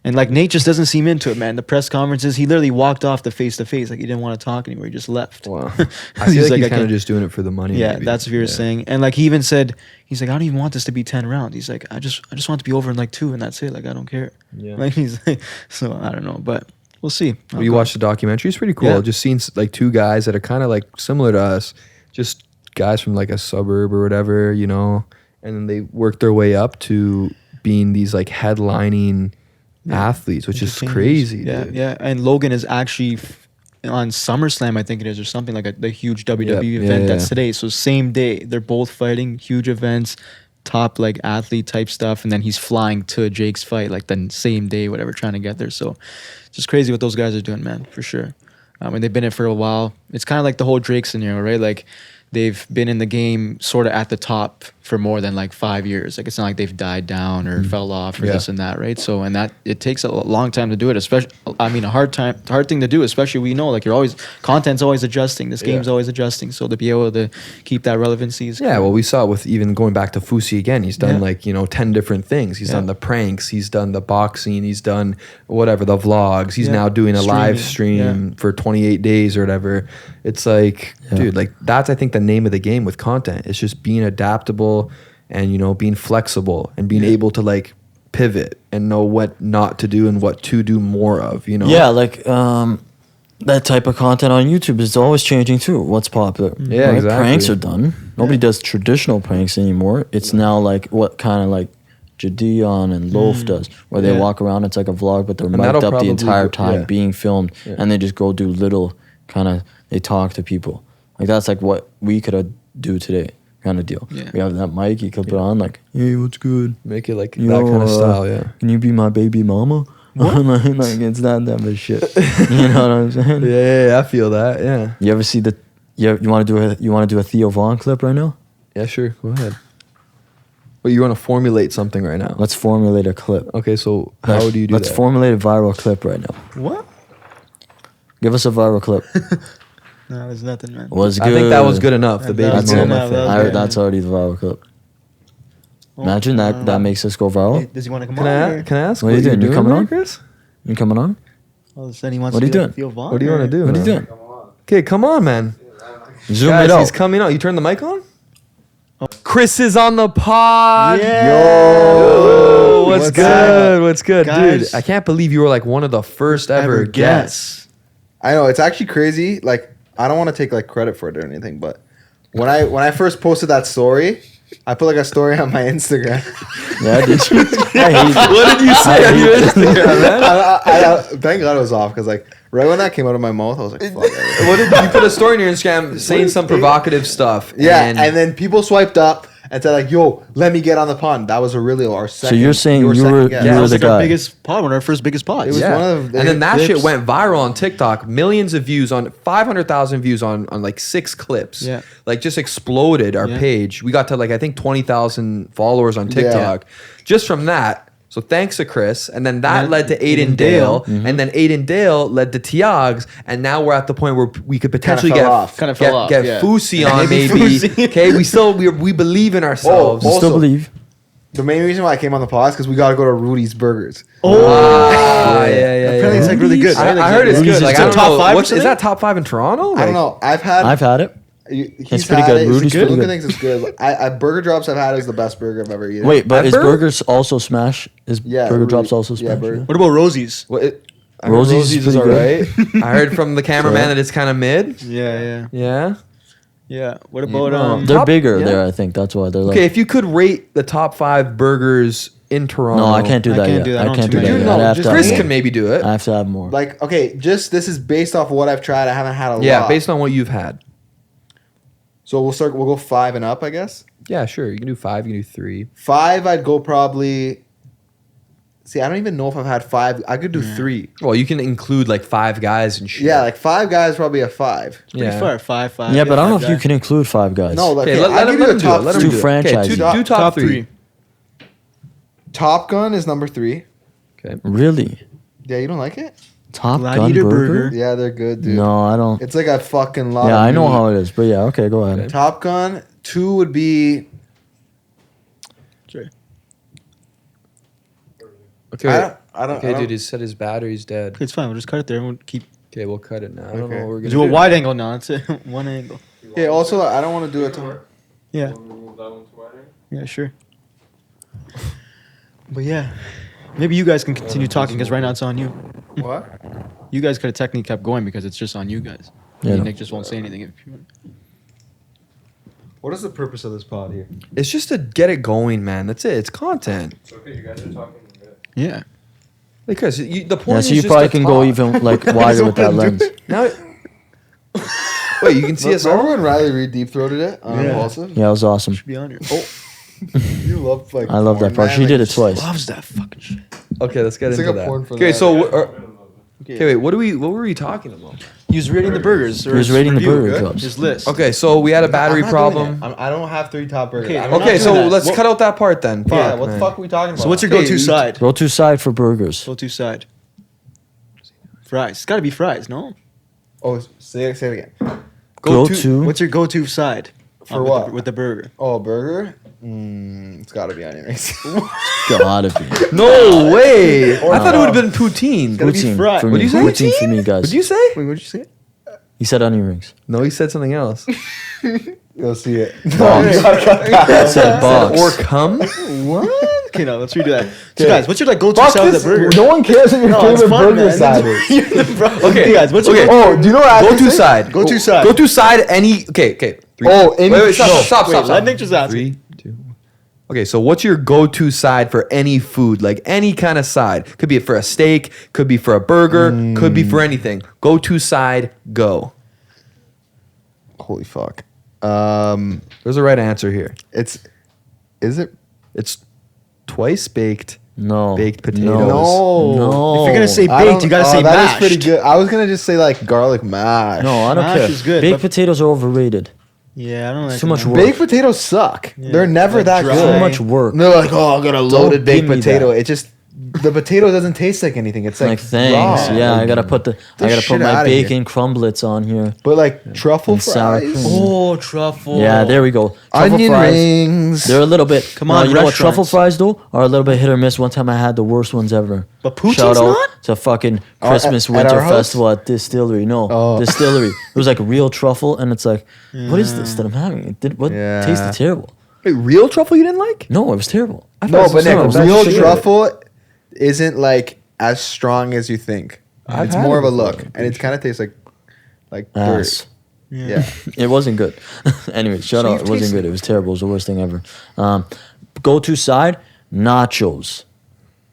and like Nate just doesn't seem into it, man. The press conferences, he literally walked off the face to face, like he didn't want to talk anymore. He just left. Wow. I feel like he's I kind of can't- just doing it for the money. Yeah, maybe. that's what you're saying. And like he even said, he's like, I don't even want this to be 10 rounds. He's like, I just want it to be over in like 2, and that's it. Like I don't care. Yeah. Like he's like, so I don't know, but we'll see. When you watch the documentary, it's pretty cool. Yeah. Just seeing like two guys that are kind of like similar to us, just guys from like a suburb or whatever, you know, and then they work their way up to being these like headlining athletes, which is crazy. Yeah, dude. yeah. And Logan is actually on SummerSlam, I think it is, or something like the huge WWE event that's today. So same day, they're both fighting huge events, top like athlete type stuff, and then he's flying to Jake's fight like the same day, whatever, trying to get there. So it's just crazy what those guys are doing, man, for sure. And they've been in it for a while. It's kind of like the whole Drake scenario, right? Like they've been in the game sort of at the top for more than like 5 years. Like it's not like they've died down or fell off or this and that, right? So and that it takes a long time to do it, especially a hard thing to do, especially we know like content's always adjusting. This game's always adjusting. So to be able to keep that relevancy is Yeah, cool. well, we saw it with even going back to Fousey again. He's done 10 different things. He's done the pranks. He's done the boxing. He's done whatever, the vlogs. He's now doing a live stream for 28 days or whatever. It's like, dude, like that's, I think, the name of the game with content. It's just being adaptable and, being flexible and being able to like pivot and know what not to do and what to do more of, Yeah, like that type of content on YouTube is always changing too. What's popular? Yeah, exactly. Pranks are done. Nobody does traditional pranks anymore. It's now like what kind of like Jadion and Loaf does, where they walk around. It's like a vlog, but they're And mic'd that'll up the probably entire go- time yeah. being filmed, and they just go do little kind of. They talk to people. Like that's like what we could do today, kind of deal. Yeah. We have that mic. You could put on like, hey, what's good? Make it like You that know, kind of style, yeah. Can you be my baby mama? like it's that type of shit. You know what I'm saying? Yeah, I feel that, yeah. You ever see the? You want to do a Theo Vaughn clip right now? Yeah, sure, go ahead. But you want to formulate something right now. Let's formulate a clip. Okay, so how do you do Let's that? formulate a viral clip right now. What? Give us a viral clip. No, there's nothing, man. Was good. I think that was good enough. The baby That's, good mama enough, thing. that was good. that's already the viral clip. Imagine that makes us go Hey, viral. does he want to come Can on? I ask What are you you're doing? You coming there, on? Chris? You coming on? All of a sudden he wants What to are you be doing? like Theo Vaughn, What do you want to or- do? What are you man? doing? Okay, come on, man. Zoom Guys, it out. he's coming out. You turn the mic on? Chris is on the pod. Yeah. What's What's good? up? What's good, Guys. dude? I can't believe you were like one of the first ever guests. I know, it's actually crazy. Like, I don't want to take like credit for it or anything, but when I first posted that story, I put like a story on my Instagram. Yeah, did you? I hate it. What did you say on your Instagram, man? I thank God it was off because like right when that came out of my mouth, I was like, "Fuck." What did you put a story on your Instagram saying some provocative stuff? Yeah, and then people swiped up and said like, "Yo, let me get on the pod." That was Aurelio, our second. So you're saying you were guest. That the was like guy. our biggest pod, one of our first biggest pods. It was one of the and then that clips. shit went viral on TikTok. Millions of views on 500,000 views on like 6 clips. Yeah. Like just exploded our page. We got to like I think 20,000 followers on TikTok just from that. So thanks to Chris, and then that led to Aiden Dale, and then Aiden Dale led to Tiags, and now we're at the point where we could potentially fell off. Kinda fell off, get yeah. Fousey on Maybe maybe. Fousey. Okay, we believe in ourselves. Oh, Still Also- believe. The main reason why I came on the pod is because we got to go to Rudy's Burgers. Yeah. Apparently it's like really good. I, right? I heard it's Rudy's good. is Like good. I don't Top know, five or what, is something? that top 5 in Toronto? I don't know. I've had it. He's pretty had good. it. Rudy's pretty Luca good. thinks it's good. I Burger Drops I've had is the best burger I've ever eaten. Wait, but is Burger- burgers also smash? Is Yeah, Burger Rudy- Drops also yeah, smash? burger. What about Rosie's? I heard Rosie's is is pretty alright. I heard from the cameraman that it's kind of mid. Yeah. Yeah. What about They're Top- bigger yeah. there, I think. That's why they're like. Okay, if you could rate the top 5 burgers in Toronto. No, I can't do I that can't yet. do that. I I don't can't too do that many. yet. No, I'd have just to have Chris more. can maybe do it. I have to have more. Like, okay, just this is based off of what I've tried. I haven't had a lot. Yeah, based on what you've had. So we'll go 5 and up, I guess. Yeah, sure. You can do 5. You can do 3. 5, I'd go probably. See, I don't even know if I've had 5. I could do 3. Well, you can include like 5 guys and shit. Yeah, like 5 guys, probably a 5. Pretty yeah. far. 5. Yeah, but I don't know if you guys. can include Five Guys. No, like, Okay, okay, let I'll him give you do the top it. Let him Two do it. franchises. Okay, do top Top 3. 3. Top Gun is number 3. Okay. Really? Yeah, you don't like it? Top Gladiator Gun Burger? Burger. Yeah, they're good, dude. No, I don't. It's like a fucking lot. Yeah, of I know meat. how it is, but yeah, okay, go ahead. Top Gun. 2 would be. Sure. Okay. I don't. Okay, dude, he said his battery's dead. It's fine. We'll just cut it there. Everyone keep. Okay, we'll cut it now. I don't Okay. know what we're Do gonna a do. wide angle now. That's it. One angle. Okay. Also, I don't want to do it. Yeah. Want me to move that one to wider? Yeah. Sure. But yeah, maybe you guys can continue talking because right now it's on you. What? You guys could have technically kept going because it's just on you guys. Yeah. Nick just won't say anything. If you What is the purpose of this pod here? It's just to get it going, man. That's it. It's content. It's okay, you guys are talking good. yeah. Like, Chris, the point Yeah, is so you just probably to can go talk. even like wider with that lens. Now, wait, you can see us Remember all? when Riley Reid deep throated it on Yeah. Impulsive? Yeah, it was awesome. Should be on here. You love like. I love that porn, part. man. She Like, did it twice. Loves that fucking shit. Okay, let's get It's like into a that. porn for Okay, that. so Okay. okay, wait. What were we talking about? He was rating the burgers. He was rating the burger good. drops. His list. Okay, so we had a battery I'm not doing problem. it. I don't have 3 top burgers. Okay, I'm we're not Okay, doing so that. let's cut out that part then. Yeah, Fuck, what the man. fuck are we talking about? So what's your Okay, go-to you- side? Go to side for burgers. Go-to side. Fries. It's got to be fries, no? Oh, say it again. Go to. What's your go-to side? For with what? The, with the burger. Oh, burger? It's got to be onion rings. Gotta be. No way! Or I thought it no. would have been poutine. gotta be Poutine fried. for me. What'd you say? Poutine for me, guys. What'd you say? Wait, what'd you say? He said onion rings. No, he said something else. You'll see it. He said box. Or cum? What? Okay, no, let's redo that. So guys, what's your like go-to side of the burger? No one cares what your No, it's favorite fun, burger man. side is. You're the bro. Okay. Okay, guys, what's your Okay. go-to? Oh, do you know what I Go have to to say? side. Go-to side. Go to side any. Okay. Oh, any- wait, stop, no. stop, Wait, stop. let Nick just ask. 3, 2. Okay, so what's your go-to side for any food? Like any kind of side. Could be for a steak, could be for a burger, could be for anything. Go-to side, go. Holy fuck. There's a right answer here. Is it? It's twice baked. No. Baked potatoes. No. No. If you're gonna say I baked, don't- you gotta say that mashed. is pretty good. I was gonna just say like garlic mash. No, I don't Mash care. is good, Baked but- potatoes are overrated. Yeah, I don't like Too much them. work. Baked potatoes suck. Yeah. They're never Like that dry. good. Too much work. And they're like, oh, I got a loaded baked give me potato. that. It just the potato doesn't taste like anything. It's like, Like thanks. raw. Yeah, Like, I gotta put shit my outta here. bacon crumblets on here. But like truffle And sour fries, cream. Oh, truffle. Yeah, there we go. Truffle onion fries. rings. They're a little bit. Come on, you know what? Truffle restaurants. fries though are a little bit hit or miss. One time I had the worst ones ever. But poutine's Shout out not? to fucking Our- Christmas at Winter our house? Festival at Distillery. No, Oh. Distillery. It was like real truffle, and it's like, what is this that I'm having? It did what Yeah. tasted terrible. Wait, real truffle you didn't like? No, it was terrible. I thought No, it was but some Nick, of the best real shit. truffle isn't like as strong as you think. I've It's had more it of a before, look, I'm and it kind of tastes like dirt. Ass. Yeah. It wasn't good. Anyway, shut So up. you've It wasn't tasted- good. It was terrible. It was the worst thing ever. Go-to side, nachos.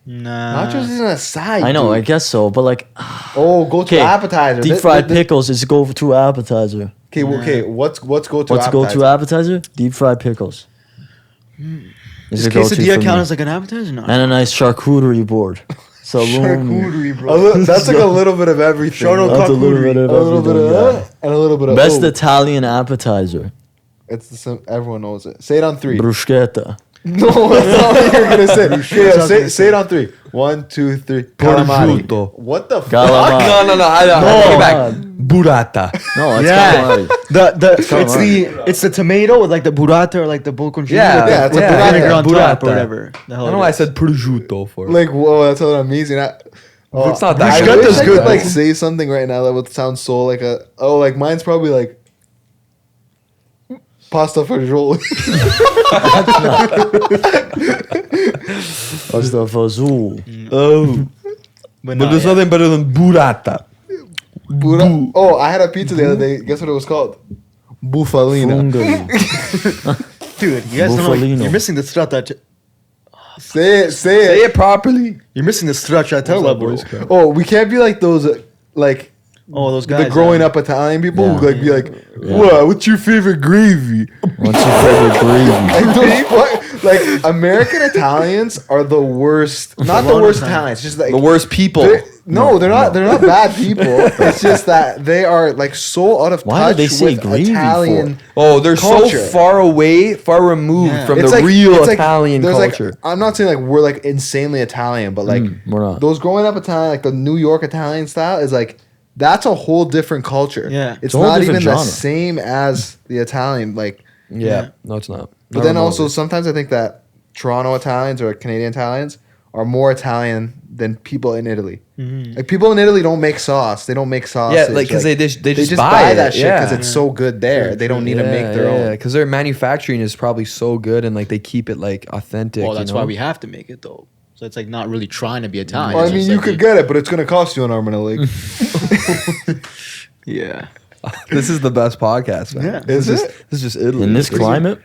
Nah. Nachos isn't a side. I know, I dude. guess so, but like, Oh, go to okay, appetizer. deep fried pickles is go to appetizer. Okay, okay. What's go to What's appetizer? go to appetizer? Deep fried pickles. Is Does a go-to quesadilla for count me. as like an appetizer? No. And a nice charcuterie board. Salumi. Charcuterie, bro. That's like a little bit of everything. Shout out That's a little bit of a little bit of everything, yeah. and a little bit of Best oh. Italian appetizer. It's the same. Everyone knows it. Say it on 3. Bruschetta. No, that's not what you're gonna say. Yeah, say it on 3. 1, 2, 3. Calamari. Prosciutto. What the fuck? Calamari. No. Take it back. Burrata. No, it's Yeah. calamari. It's the tomato with like the burrata or like the bocconcino. Yeah, with yeah, the, it's with a the burrata. vinegar on top Burrata. or whatever. The I hell don't it know why I is. said prosciutto for. Like, whoa, that sounded amazing. It's not that I good. wish I could Good. like say something right now that would sound so like like mine's probably like pasta fagioli. Pasta fazool. Oh, But but no, there's yeah. nothing better than burrata. Oh, I had a pizza the other day. Guess what it was called? Bufalina. Fungali. Dude, you guys don't know, like, Bufalino. you're missing the stracciatella. Say it. Say it properly. You're missing the stracciatella, bro. Oh, we can't be like those like Oh, those guys. the growing up Italian people Yeah. who like be like, Yeah. "What? What's your favorite gravy?" What's your favorite gravy? Like, like American Italians are the worst. Not the worst Italians. Just like The worst people. they're not. They're not bad people. It's just that they are like so out of Why touch did they say with gravy Italian. Oh, they're Culture. so far away, far removed Yeah. from It's the like- real it's like Italian there's culture. Like, I'm not saying like we're like insanely Italian, but like We're not. those growing up Italian, like the New York Italian style, is like that's a whole different culture. Yeah. it's a whole not even different the genre. same as the Italian. Like, yeah. No, it's not. but then also sometimes I think that Toronto Italians or Canadian Italians are more Italian than people in Italy. Like people in Italy don't make sauce. They don't make sauce. Yeah, like because they just buy buy it. that shit because Yeah. it's so good there. They don't need to make their own. Because their manufacturing is probably so good and like they keep it like authentic. Well, that's you know? why we have to make it though. So it's like not really trying to be Italian. Well, I It's mean, just you like could get it, but it's gonna cost you an arm and a leg. Yeah. This is the best podcast, man. Yeah. This Is is this is just Italy. In this climate,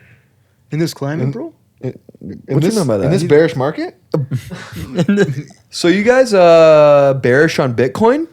In this climate, bro. In What you this, know about that? In this bearish market, So you guys bearish on Bitcoin?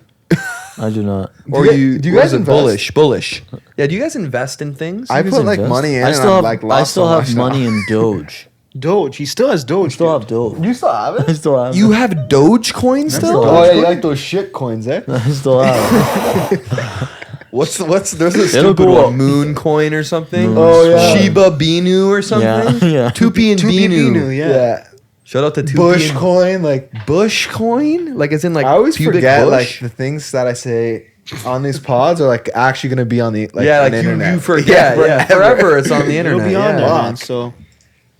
I do not. Or you you guys- do you what guys is it, invest? bullish? Yeah, do you guys invest in things? I guys put like invest? money in. I and still I'm, have. like, I lost still so have much now. money in Doge. Doge. He still has Doge. I still dude. have Doge. You still have I it? still have. You have Dogecoin still? Oh yeah, you like those shit coins, eh? I still have. What's there's a It'll stupid go one, up. Moon Coin or something? Oh, yeah. Shiba Binu or something? Yeah. Tupi and Tupi Binu. Binu, yeah. Shout out to Tupi Bush and coin, like Bush Coin? Like it's in like I always pubic forget bush? like the things that I say on these pods are like actually gonna be on the like yeah, on like the you internet. forget. Yeah, forever it's on the It'll internet. be on there, yeah. man. So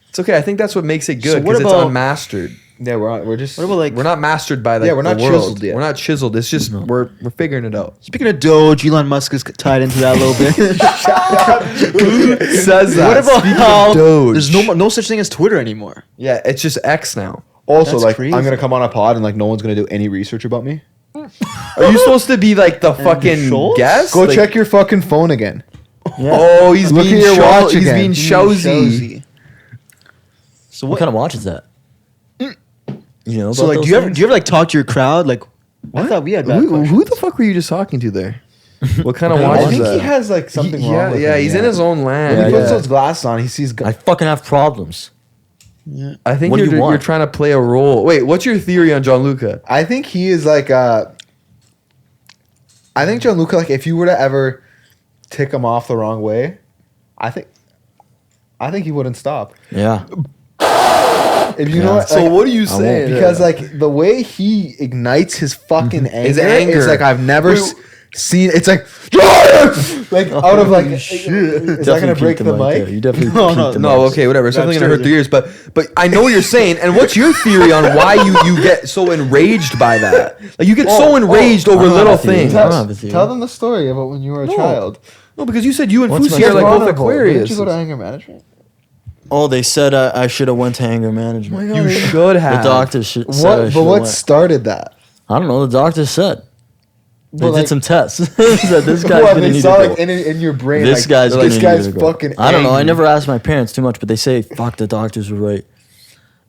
It's okay. I think that's what makes it good So what because it's about- unmastered. Yeah, we're just what about like? We're not mastered by like Yeah, we're not the world. chiseled yet. We're not chiseled. It's just we're figuring it out. Speaking of Doge, Elon Musk is tied into that a little bit. Who says that? What about Speaking of how Doge. there's no such thing as Twitter anymore? Yeah, it's just X now. also That's like crazy. I'm gonna come on a pod and like no one's gonna do any research about me. Are you supposed to be like the fucking Schultz? guest? Go Like- check your fucking phone again. Yeah. Oh, he's Look being at your watch he's again. being showsy. So What kind of watch is that? You know. So about like, those do you things? ever like talk to your crowd? Like, I thought we had bad Who questions. the fuck were you just talking to there? What kind of I watch I is think that? he has like something yeah, wrong with yeah, him, he's in his own land. When he Yeah, puts yeah. those glasses on, he sees. I fucking have problems. I think What do you you're want? trying to play a role. Wait, what's your theory on Gianluca? I think he is like I think Gianluca, like if you were to ever tick him off the wrong way, I think he wouldn't stop. Yeah. If you Yeah. know what, So like, what are you I won't. saying? because like the way he ignites his fucking anger, His anger. is like I've never Wait, seen. It's like like out of like is that gonna break the mic? You definitely No, peaked the No, mic. okay, whatever. It's That's definitely gonna hurt the crazy. ears, but I know what you're saying. And what's your theory on why you get so enraged by that? Like you get so enraged over I don't little have a theory. things. I don't have a theory. Tell them the story about when you were a No. child. No, because you said you and What's Fousey my are like both Vulnerable. Aquarius. Didn't you go to anger management? Oh, they said I should have went to anger management. You should The have. doctor said I What? But shoulda what went. started that? I don't know. The doctor said. They But, did like- some tests. That this guy's What, gonna they need saw to like go. in your brain. This like, guy's this gonna guy's need to go. fucking. I don't know. I angry. never asked my parents too much, but they say, "Fuck, the doctors were right."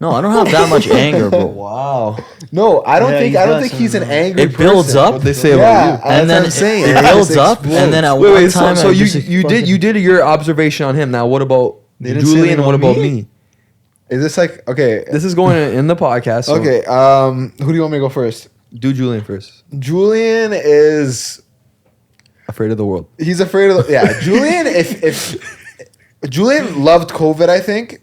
No, I don't have that much anger, bro. Wow. No, I don't Yeah, think. he's I don't got think he's an some, angry. It builds person. up. What they say Yeah, about you. that's And what then I'm saying. it builds up, and then at Wait, one wait. time, So I you just you fucking- did your observation on him. Now what about They didn't say Julien? anything What about about me? me? Is this like okay? This is going in the podcast. So Okay. Who do you want me to go first? do Julien first. Julien is. Afraid of the world. He's afraid of. Yeah, Julien. If Julien loved COVID, I think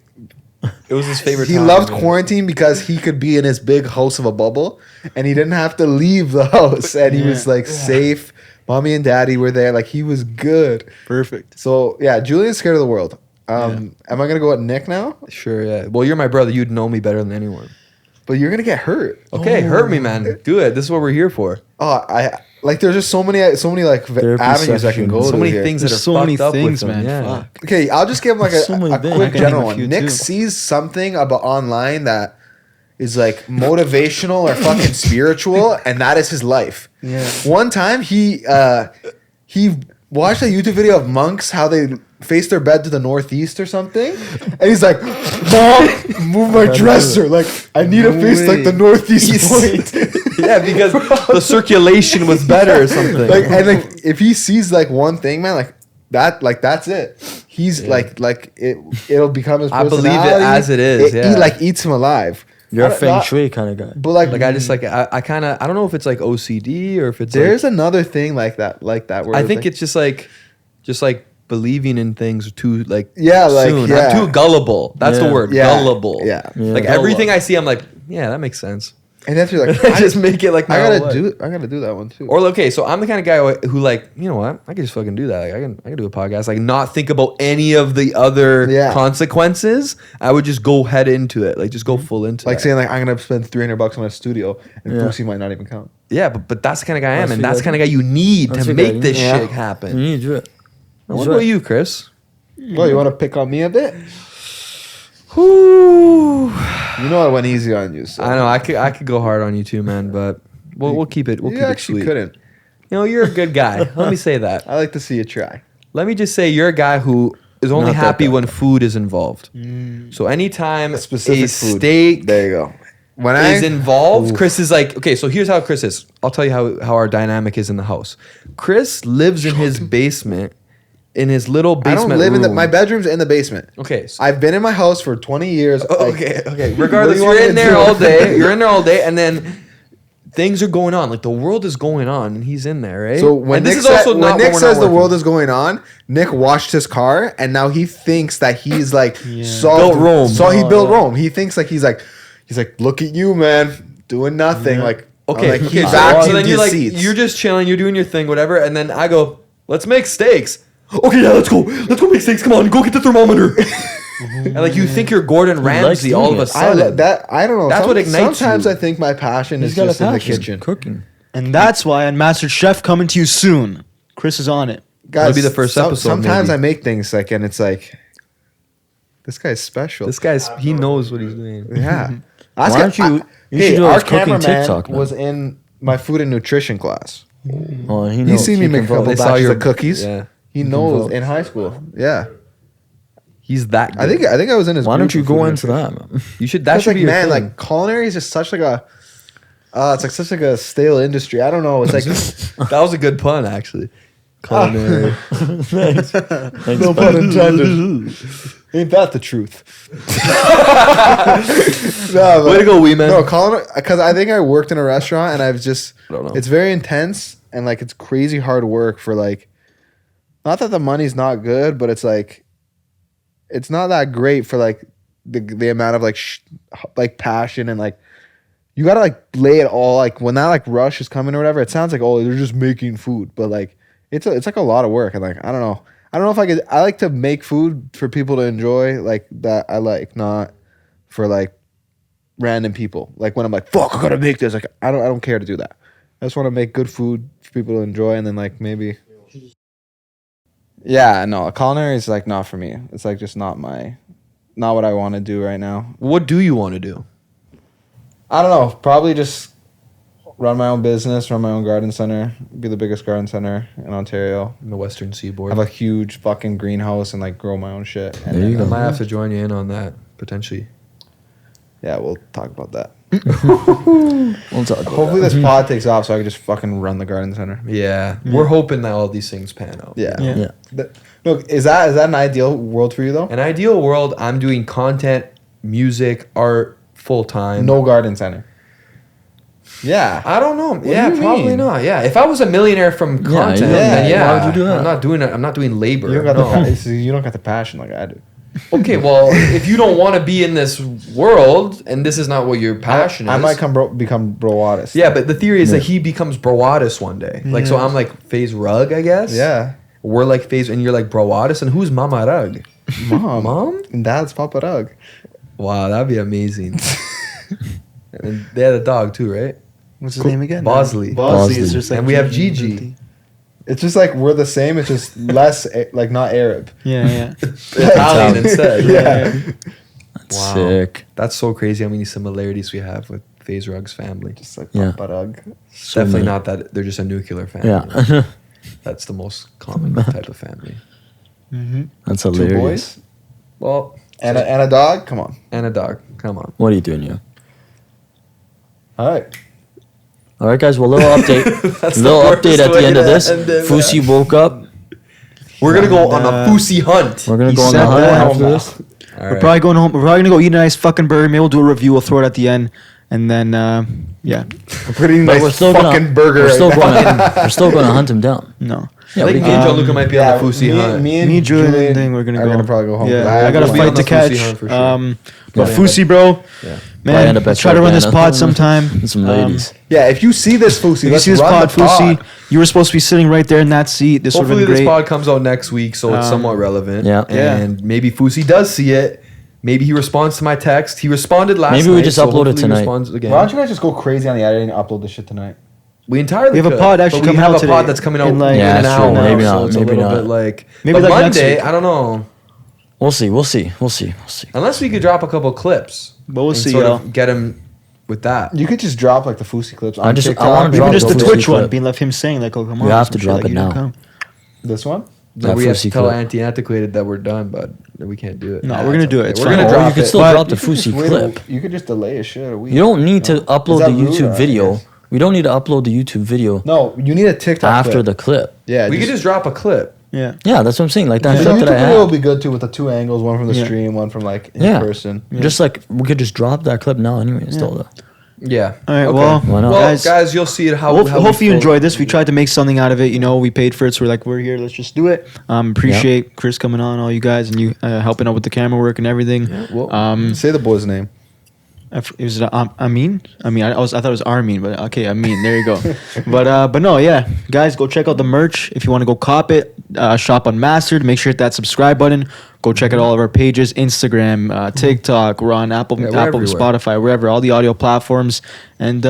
It was his favorite. he time, loved man. quarantine because he could be in his big house of a bubble, and he didn't have to leave the house, and he was like safe. Mommy and daddy were there, like he was good. Perfect. So yeah, Julien's scared of the world. Am I gonna go with Nick now? Sure, yeah. Well, you're my brother. You'd know me better than anyone. But you're gonna get hurt. Okay, hurt me, man. Do it. This is what we're here for. Oh, I like. There's just so many like Therapy avenues I can sessions. go So to many here. things that There's are so many fucked up things, with them. man. Yeah. Fuck. Okay, I'll just give him like So many a things. quick I can general name a one. few, Nick too. sees something about online that is like motivational or fucking spiritual, and that is his life. Yeah. One time he watched a YouTube video of monks how they face their bed to the northeast or something, and he's like, "Mom, move my dresser. Like I need to face like the northeast point." Yeah, because the circulation was better or something. Like and like if he sees like one thing, man, like that's it. He's like it'll become his I personality. believe it as it is, He yeah. like eats him alive. You're a I don't- feng not- shui kind of guy. But like, I just like I kind of I don't know if it's like OCD or if it's there's like, another thing like that where I think it's just like believing in things too like Yeah, like, soon. yeah. I'm too gullible. That's the Yeah. word. Yeah. Gullible. Yeah. Yeah. Like everything I see, I'm like, yeah, that makes sense. and that's like I just make it like I no, gotta what? do that one too. Or okay, so I'm the kind of guy who like, you know what? I can just fucking do that. Like, I can do a podcast, like not think about any of the other Yeah. consequences. I would just go head into it, like just go full into like that. saying like I'm gonna spend $300 on a studio and Yeah. Fousey might not even count. Yeah, but that's the kind of guy I am, That's and what that's you the kind of guy you need That's to what you make need. this Yeah. shit You happen. need to do it. What That's about right. you, Chris? Well, you want to pick on me a bit? Whew. You know I went easy on you. So. I know I could go hard on you too, man, but we'll keep it. We'll You keep it actually sweet. couldn't. You know, you're a good guy. Let me say that. I like to see you try. Let me just say you're a guy who is only Not that happy guy. when food is involved. So anytime a Specific food. steak There you go. When is involved, Chris is like, okay, so here's how Chris is. I'll tell you how our dynamic is in the house. Chris lives in his basement, in his little I basement don't live in room. my bedroom's in the basement. Okay, so, I've been in my house for 20 years. okay. Regardless, What do you want you're me in to there do? all day. You're in there all day, and then things are going on. Like the world is going on, and he's in there, right? So when and Nick, this is also when not Nick when we're says not the world working. is going on, Nick washed his car and now he thinks that he's like Built solved Rome. So he Oh, built yeah. Rome. He thinks like he's like, look at you, man, doing nothing. Like Okay, like okay. he So vacuumed then you're his like, seats. you're just chilling, you're doing your thing, whatever, and then I go, let's make steaks. Okay, yeah, let's go make steaks. Come on, go get the thermometer. And like you think you're Gordon Ramsay all of a doing it. sudden. I don't know. That's what ignites Sometimes you. I think my passion He's is got a just in the passion. kitchen. Cooking. And that's why Unmastered Chef coming to you soon. Chris is on it. Guys, be the first episode, Sometimes maybe. I make things like, and it's like, this guy's special. This guy's he knows what he's doing. Yeah. Why don't you? You should do our his cooking cameraman TikTok. was in my food and nutrition class. Oh, he He knows. seen me He make a can couple vote. They saw batches your- of cookies. Yeah. He can knows vote. in high school. Yeah. He's that good. I think I was in his. Why group don't you for food go and into nutrition. that, man? You should that That's should like be your man, thing. like culinary is just such like a. It's like such like a stale industry. I don't know. It's like that was a good pun actually. Culinary. Thanks. Thanks, no bud. pun intended. Ain't that the truth? No, but- Way to go, wee man. No, culinary because I think I worked in a restaurant and I've just. I don't know. It's very intense and like it's crazy hard work for like. Not that the money's not good, but it's like. It's not that great for like the amount of like passion and like. You gotta like lay it all like when that like rush is coming or whatever. It sounds like oh they're just making food, but like it's like a lot of work and like I don't know if I could. I like to make food for people to enjoy like that. I like not for like random people. Like when I'm like fuck I gotta make this. Like I don't care to do that. I just want to make good food for people to enjoy and then like maybe. Yeah, no, culinary is like not for me. It's like just not what I want to do right now. What do you want to do? I don't know. Probably just run my own business, run my own garden center, be the biggest garden center in Ontario. In the Western Seaboard. Have a huge fucking greenhouse and like grow my own shit. And There you I go. might have to join you in on that potentially. Yeah, we'll talk about that. We'll talk about Hopefully that. this pod takes off so I can just fucking run the garden center. Yeah, we're hoping that all these things pan out. Yeah. Yeah. Look, is that an ideal world for you though? An ideal world, I'm doing content, music, art full time. No garden center. Yeah. I don't know. do Yeah, you probably mean? not. Yeah, if I was a millionaire from content, yeah. then yeah. Why would you do that? I'm not doing it. I'm not doing labor. You don't got no. you don't got the passion like I do. Okay, well, if you don't want to be in this world and this is not what your passion I is, might become Brawadis. Yeah, but the theory is that he becomes Brawadis one day. Like, so I'm like Faze Rug, I guess. Yeah. We're like Faze, and you're like Brawadis, and who's Mama Rug? Mom. Mom? And dad's Papa Rug. Wow, that'd be amazing. And they had a dog too, right? What's his name again? Bosley. Bosley is just like. And we have Gigi. It's just like we're the same. It's just less like not Arab. Yeah. Italian instead. Yeah. That's Wow. sick. That's so crazy how many similarities we have with Faze Rug's family. Just like Yeah. Papa Rug. So Definitely many. not that they're just a nuclear family. Yeah. That's the most common type of family. That's Two hilarious. boys Well, and a dog. Come on. and a dog. Come on. What are you doing here? All right. All right, guys. Well, little update. That's little the update worst at the way end of to this. end it, man. Fousey woke up. We're gonna go on And, a Fousey hunt. We're gonna He go on the said hunt that. after this. All We're right. probably going home. We're probably gonna go eat a nice fucking burger. Maybe we'll do a review. We'll throw it at the end, and then yeah, We're putting But nice we're still fucking gonna, burger. We're still right now. going. We're still going to hunt him down. no. Yeah, I think we me and can. Gianluca might be on the Fousey hunt. Me and Me, Julien, Julien thing. We're gonna are go. gonna probably go home. Yeah, I got a We'll be fight on to the Fousey catch. hunt for sure. But Yeah. Fousey, bro, Yeah. Probably end man, up let's at try to run this Savannah. pod sometime. And some ladies. Yeah, if you see this Fousey, If you let's see this run pod, the pod. Fousey, you were supposed to be sitting right there in that seat. This would have Hopefully been this great. pod comes out next week, so it's somewhat relevant. Yeah. And maybe Fousey does see it. Maybe he responds to my text. He responded last night. Maybe we just so upload it hopefully he tonight. responds again. Why don't you guys just go crazy on the editing and upload this shit tonight? We entirely We have a could, pod actually but we coming have out a today pod that's coming out in, like, in Yeah, an that's hour. true. Maybe so not, it's a maybe little not. bit like Maybe but like next Monday. week. I don't know. We'll see. We'll see. We'll see. We'll see. Unless we could drop a couple clips. But we'll and see, sort yo. of get him with that. You could just drop like the Fousey clips on I just- I TikTok. wanna Even drop just the the Twitch Fousey one, clip. being like him saying like, "Oh, come on." You have some to shit, drop like, it you didn't now. come. This one. Like That we have Fousey to tell clip. Anti-Antiquated that we're done, but we can't do it. No, Nah, we're gonna it's do it. okay. It's We're fine. gonna Or drop you could it. still But drop the You could just Fousey wait clip. You could just delay a shit a week. You don't need to upload that the rude, YouTube I video. guess? We don't need to upload the YouTube video No, you need a TikTok after clip. the clip. Yeah, We could just drop a clip. Yeah. Yeah, that's what I'm saying. Like that The clip that I YouTube video will have. be good too with the two angles, one from the Yeah. stream, one from like in Yeah. person. Just like we could just drop that clip now anyway. Still though. Yeah. All right. Okay. Well, Why not? Well, guys, guys, you'll see it how. hopefully you fold- enjoyed this. We tried to make something out of it. You know, we paid for it, so we're like, we're here. Let's just do it. Appreciate Chris coming on, all you guys, and you helping out with the camera work and everything. well, Say the boy's name. It was Amin. I mean, I thought it was Armin, but okay, Amin. There you go. but no, yeah, guys, go check out the merch if you want to go cop it. Shop Unmastered. Make sure to hit that subscribe button. Go check out all of our pages: Instagram, TikTok. We're on Apple, Yeah, we're Apple, everywhere. Spotify, wherever, all the audio platforms. And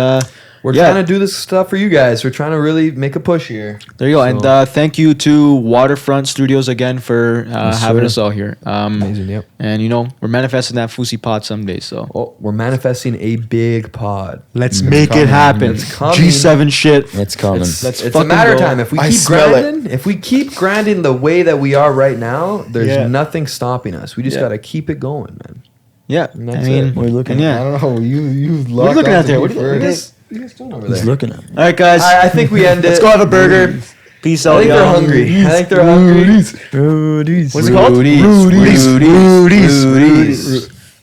we're yeah. trying to do this stuff for you guys. We're trying to really make a push here. There you go. So- And thank you to Waterfront Studios again for having sir. us all here. Amazing, yep. And you know, we're manifesting that Fousey pod someday. So Oh, we're manifesting a big pod. let's make it happen. It's coming. G7 shit. It's coming. It's a fucking matter of go. time. If we I keep smell it. grinding, if we keep grinding the way that we are right now, there's Yeah. nothing stopping us. We just Yeah. gotta keep it going, man. Yeah, And I that's mean, it. What are you looking and at? I yeah. don't know. You What are you locked looking on at to there? me What are you first. guys doing over He's there? looking at. All right, guys. I think we end it. Let's go have a burger. Peace I out, think they're y'all. hungry. I think they're hungry. Rudy's. What's it called? Rudy's.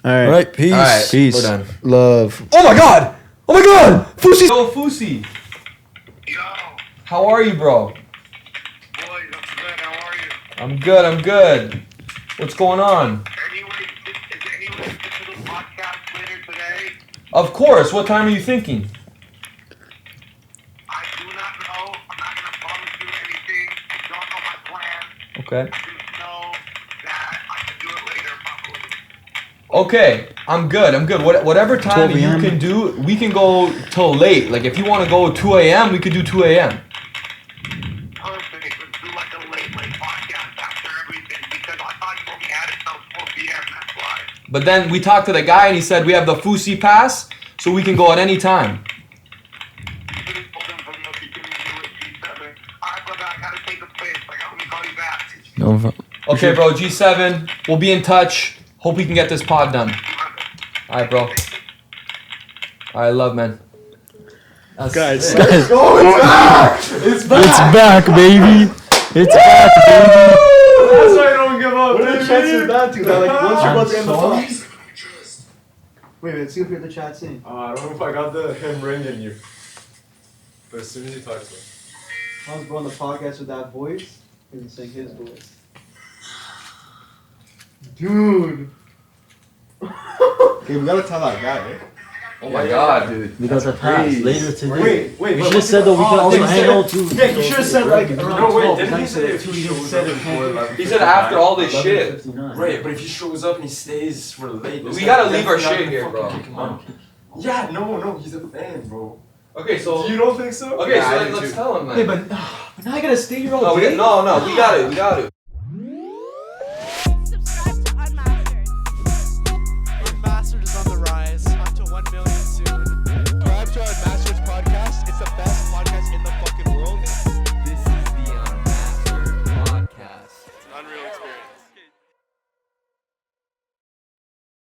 All right. All right, peace. All right, Peace. we're done. Love. Oh my god! Oh my god! Fousey! Yo, Fousey. Yo, How are you, bro? boys, I'm good. How are you? I'm good. I'm good. What's going on? Anyway, is anyone to the podcast later today? Of course. What time are you thinking? I do not know. I'm not going to promise you anything. I don't know my plan. Okay. I just know that I can do it later, probably. Okay, I'm good. I'm good. Whatever time 12 you a.m. can do, we can go till late. Like if you want to go 2 a.m., we could do 2 a.m. Perfect. Let's do like a late podcast after everything because I thought you only had it till 4 p.m. That's why. But then we talked to the guy and he said we have the Fousey pass, so we can go at any time. Okay, bro. G7. We'll be in touch. Hope we can get this pod done. All right, bro. All right, love, man. Guys. Oh, it's back! It's back, baby. It's back, baby. That's why I don't give up. What are the chances of that, dude? That, like, once you're about to end the sorry. box. Wait, let's see if we have the chat saying. I don't know if I got him ringing you. But as soon as you talk to him. How's bro on the podcast with that voice? He's saying his voice. Dude. Okay, we gotta tell that guy, eh? Oh my God, dude. We got the pass later today. Wait, We should have said that we can also hang out too. Yeah, you should have said like around No, wait, 12. didn't he Nice say that if too, he you shows said up it before 11? He said after all this shit. 11:59. Right, but if he shows up and he stays for late, We gotta leave our shit here, bro. Yeah, no, he's a fan, bro. Okay, so. You don't think so? Okay, Yeah, I so do let's too. tell him, man. Hey, but now I gotta stay here all No, day. we got it.